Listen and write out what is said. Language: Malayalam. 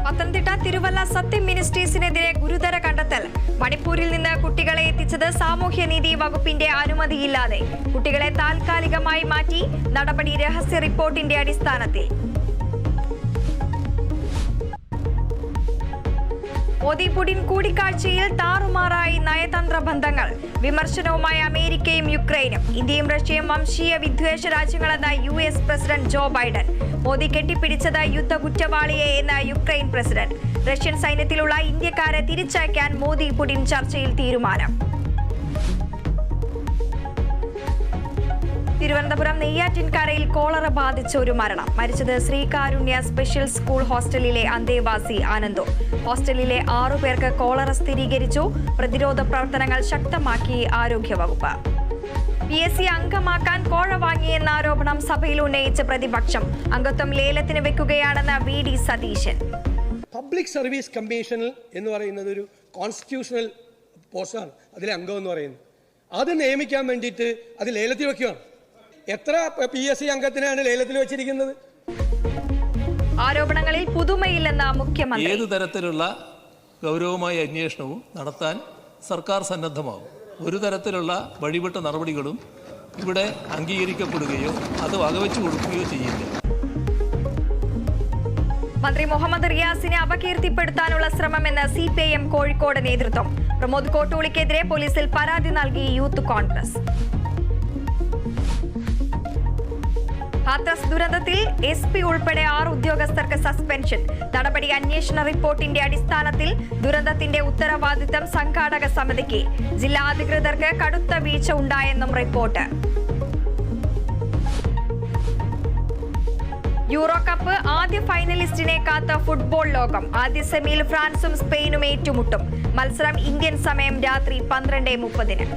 പത്തനംതിട്ട തിരുവല്ല സത്യം മിനിസ്ട്രീസിനെതിരെ ഗുരുതര കണ്ടെത്തൽ. മണിപ്പൂരിൽ നിന്ന് കുട്ടികളെ എത്തിച്ചത് സാമൂഹ്യനീതി വകുപ്പിന്റെ അനുമതിയില്ലാതെ. കുട്ടികളെ താൽക്കാലികമായി മാറ്റി. നടപടി രഹസ്യ റിപ്പോർട്ടിന്റെ അടിസ്ഥാനത്തിൽ. മോദി പുടിൻ കൂടിക്കാഴ്ചയിൽ താറുമാറായി നയതന്ത്ര ബന്ധങ്ങൾ. വിമർശനവുമായി അമേരിക്കയും യുക്രൈനും. ഇന്ത്യയും റഷ്യയും വംശീയ വിദ്വേഷ രാജ്യങ്ങളെന്ന US president Joe Biden. Modi കെട്ടിപ്പിടിച്ചത് യുദ്ധ കുറ്റവാളിയെ എന്ന യുക്രൈൻ പ്രസിഡന്റ്. റഷ്യൻ സൈന്യത്തിലുള്ള ഇന്ത്യക്കാരെ തിരിച്ചയക്കാൻ മോദി പുടിൻ ചർച്ചയിൽ തീരുമാനം. തിരുവനന്തപുരം നെയ്യാറ്റിൻകരയിൽ കോളറ ബാധിച്ച ഒരു മരണം. മരിച്ചത് ശ്രീകാരുണ്യ സ്പെഷ്യൽ സ്കൂൾ ഹോസ്റ്റലിലെ അന്തേവാസി ആനന്ദോ. ഹോസ്റ്റലിലെ 6 പേർക്ക് കോളറ സ്ഥിരീകരിച്ചു. പ്രതിരോധ പ്രവർത്തനങ്ങൾ ശക്തമാക്കി ആരോഗ്യവകുപ്പ്. PSC അംഗമാക്കാൻ കോഴ വാങ്ങിയെന്ന ആരോപണം സഭയിൽ ഉന്നയിച്ച പ്രതിപക്ഷം. അംഗത്വം ലേലത്തിന് വെക്കുകയാണെന്ന് VD സതീശൻ. പബ്ലിക് സർവീസ് കമ്മീഷനിൽ എന്ന് പറയുന്നത് ഒരു കോൺസ്റ്റിറ്റ്യൂഷണൽ പോസ്റ്റാണ്. അതിലെ അംഗം എന്ന് പറയുന്നത് അത് നിയമിക്കാൻ വേണ്ടിയിട്ട് അത് ലേലത്തിൽ വെക്കുകയാണ്. എത്ര PSC അംഗത്തിനാണ് ലേലത്തിൽ വെച്ചിരിക്കുന്നത്? ആരോപണങ്ങളിൽ പുതുമയില്ലെന്ന മുഖ്യമന്ത്രി. ഏതു തരത്തിലുള്ള ഗൗരവമായ അന്വേഷണവും നടത്താൻ സർക്കാർ സന്നദ്ധമാകും. ഒരു തരത്തിലുള്ള വഴിവിട്ട നടപടികളും ഇവിടെ അംഗീകരിക്കപ്പെടുകയോ അത് വകവെച്ചു കൊടുക്കുകയോ ചെയ്യില്ല. മന്ത്രി മുഹമ്മദ് റിയാസിനെ അപകീർത്തിപ്പെടുത്താനുള്ള ശ്രമമെന്ന് CPIM കോഴിക്കോട് നേതൃത്വം. പ്രമോദ് കോട്ടൂളിക്കെതിരെ പോലീസിൽ പരാതി നൽകി യൂത്ത് കോൺഗ്രസ്. ഹാത്രസ് ദുരന്തത്തിൽ SP ഉൾപ്പെടെ 6 ഉദ്യോഗസ്ഥർക്ക് സസ്പെൻഷൻ. നടപടി അന്വേഷണ റിപ്പോർട്ടിന്റെ അടിസ്ഥാനത്തിൽ. ദുരന്തത്തിന്റെ ഉത്തരവാദിത്തം സംഘാടക സമിതിക്ക്. ജില്ലാ അധികൃതർക്ക് കടുത്ത വീഴ്ച ഉണ്ടായെന്നും റിപ്പോർട്ട്. യൂറോ കപ്പ് ആദ്യ ഫൈനലിസ്റ്റിനെ കാത്ത ഫുട്ബോൾ ലോകം. ആദ്യ സെമിയിൽ ഫ്രാൻസും സ്പെയിനും ഏറ്റുമുട്ടും. മത്സരം ഇന്ത്യൻ സമയം രാത്രി 12:30.